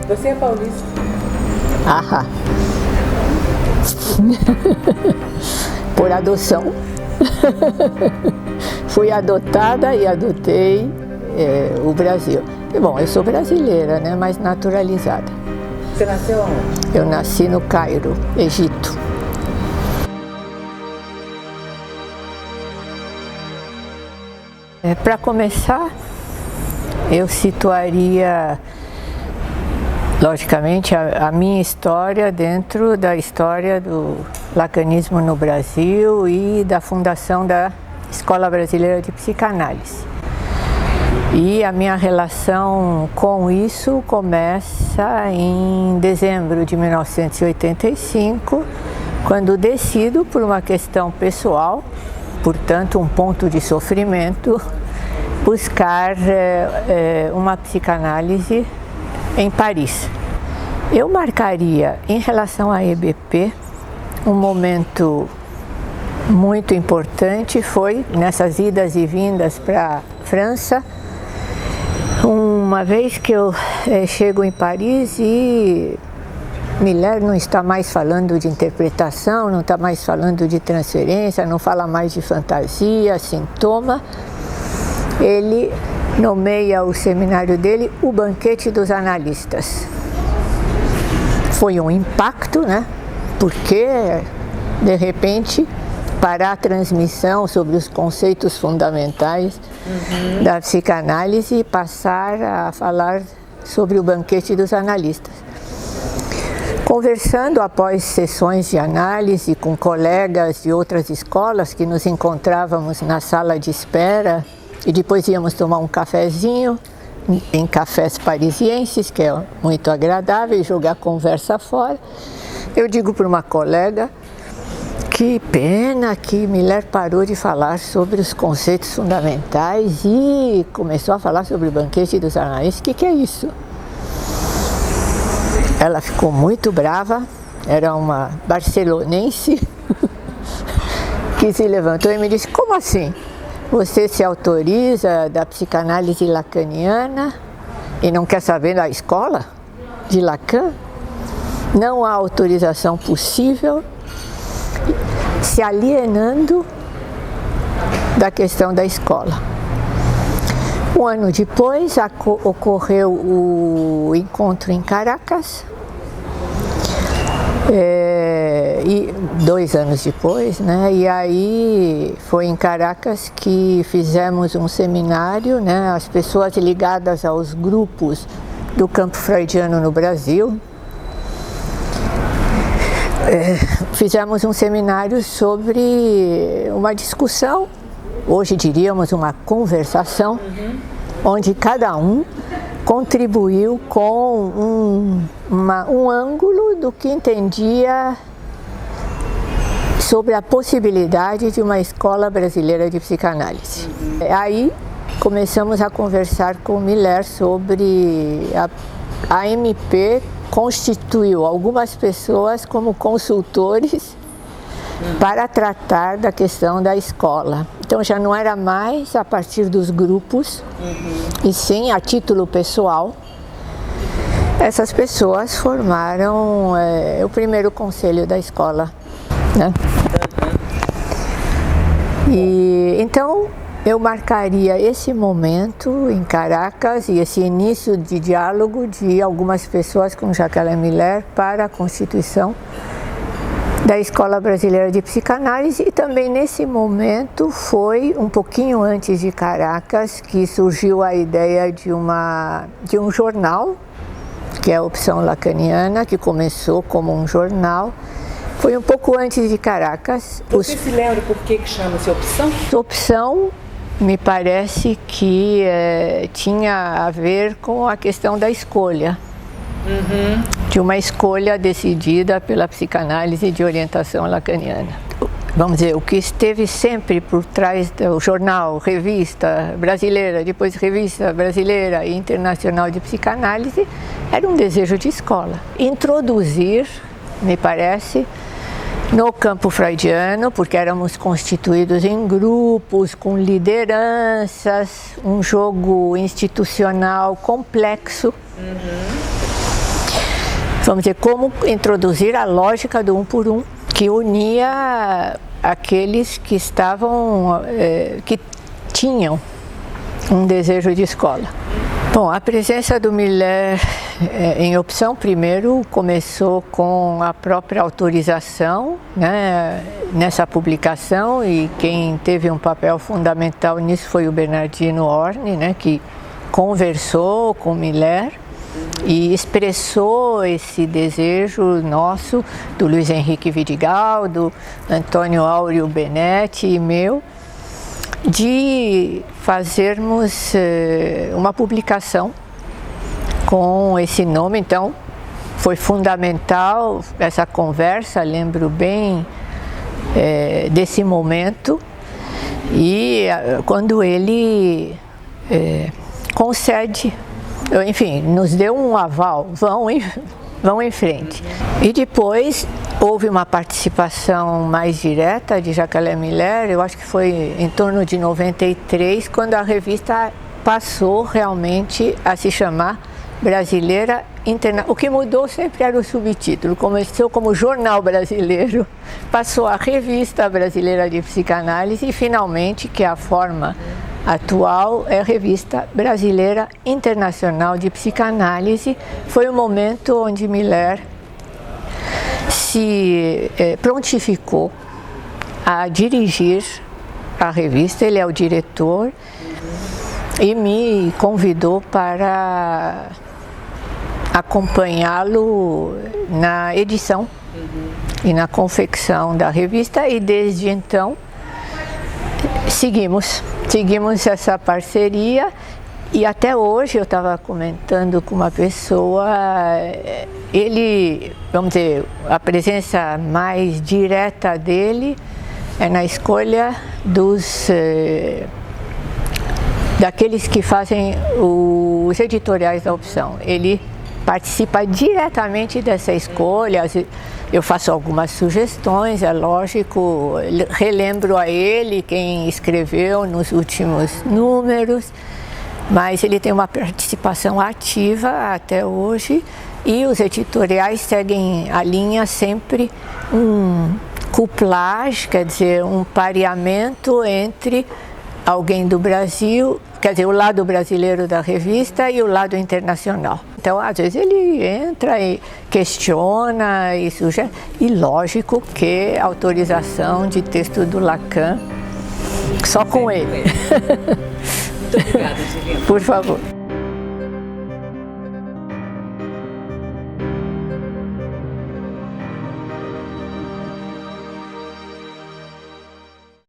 Você é paulista? Ah, por adoção. Fui adotada e adotei o Brasil. E, bom, eu sou brasileira, né, mas naturalizada. Você nasceu onde? Eu nasci no Cairo, Egito. Para começar, eu situaria, logicamente, a minha história dentro da história do lacanismo no Brasil e da fundação da Escola Brasileira de Psicanálise. E a minha relação com isso começa em dezembro de 1985, quando decido, por uma questão pessoal, portanto um ponto de sofrimento, buscar uma psicanálise em Paris. Eu marcaria, em relação à EBP, um momento muito importante, foi nessas idas e vindas para a França, uma vez que eu chego em Paris e Miller não está mais falando de interpretação, não está mais falando de transferência, não fala mais de fantasia, sintoma. Ele nomeia o seminário dele o Banquete dos Analistas. Foi um impacto, né? Porque, de repente, parar a transmissão sobre os conceitos fundamentais da psicanálise e passar a falar sobre o Banquete dos Analistas. Conversando após sessões de análise com colegas de outras escolas que nos encontrávamos na sala de espera e depois íamos tomar um cafezinho em cafés parisienses, que é muito agradável, e jogar conversa fora, eu digo para uma colega: que pena que Miller parou de falar sobre os conceitos fundamentais e começou a falar sobre o Banquete dos Analistas. O que é isso? Ela ficou muito brava, era uma barcelonense, que se levantou e me disse: como assim? Você se autoriza da psicanálise lacaniana e não quer saber da escola de Lacan? Não há autorização possível, se alienando da questão da escola. Um ano depois ocorreu o encontro em Caracas, e 2 anos depois, né? E aí foi em Caracas que fizemos um seminário, né? As pessoas ligadas aos grupos do campo freudiano no Brasil. Fizemos um seminário sobre uma discussão, hoje diríamos uma conversação, onde cada um contribuiu com um ângulo do que entendia sobre a possibilidade de uma escola brasileira de psicanálise. Aí começamos a conversar com Miller sobre a MP constituiu algumas pessoas como consultores para tratar da questão da escola. Então já não era mais a partir dos grupos, e sim a título pessoal. Essas pessoas formaram o primeiro conselho da escola, né? E então eu marcaria esse momento em Caracas e esse início de diálogo de algumas pessoas com Jacqueline Miller para a constituição da Escola Brasileira de Psicanálise. E também nesse momento foi um pouquinho antes de Caracas que surgiu a ideia de um jornal, que é a Opção Lacaniana, que começou como um jornal. Foi um pouco antes de Caracas. Você se lembra por que chama-se Opção? Opção me parece que tinha a ver com a questão da escolha. De uma escolha decidida pela psicanálise de orientação lacaniana. Vamos dizer, o que esteve sempre por trás do jornal, revista brasileira, depois revista brasileira e internacional de psicanálise, era um desejo de escola. Introduzir, me parece, no campo freudiano, porque éramos constituídos em grupos, com lideranças, um jogo institucional complexo. vamos dizer, como introduzir a lógica do um por um, que unia aqueles que estavam, que tinham um desejo de escola. Bom, a presença do Miller em opção, primeiro, começou com a própria autorização, né, nessa publicação, e quem teve um papel fundamental nisso foi o Bernardino Horne, né, que conversou com o Miller e expressou esse desejo nosso, do Luiz Henrique Vidigal, do Antônio Áureo Benetti e meu, de fazermos uma publicação com esse nome. Então foi fundamental essa conversa, lembro bem desse momento, e quando ele concede, enfim, nos deu um aval, vão em frente. E depois houve uma participação mais direta de Jacqueline Miller, eu acho que foi em torno de 93, quando a revista passou realmente a se chamar Brasileira Internacional. O que mudou sempre era o subtítulo, começou como Jornal Brasileiro, passou a Revista Brasileira de Psicanálise e finalmente, que é a forma atual, é a Revista Brasileira Internacional de Psicanálise. Foi o momento onde Miller se prontificou a dirigir a revista, ele é o diretor, e me convidou para acompanhá-lo na edição e na confecção da revista, e desde então seguimos essa parceria. E até hoje, eu estava comentando com uma pessoa, ele, vamos dizer, a presença mais direta dele é na escolha daqueles que fazem os editoriais da opção. Ele participa diretamente dessa escolha. Eu faço algumas sugestões, é lógico, relembro a ele quem escreveu nos últimos números, mas ele tem uma participação ativa até hoje, e os editoriais seguem a linha sempre um couplage, quer dizer, um pareamento entre alguém do Brasil, quer dizer, o lado brasileiro da revista e o lado internacional. Então, às vezes ele entra e questiona e sugere, e lógico que a autorização de texto do Lacan, só com ele. Muito obrigada, Juliana. Por favor.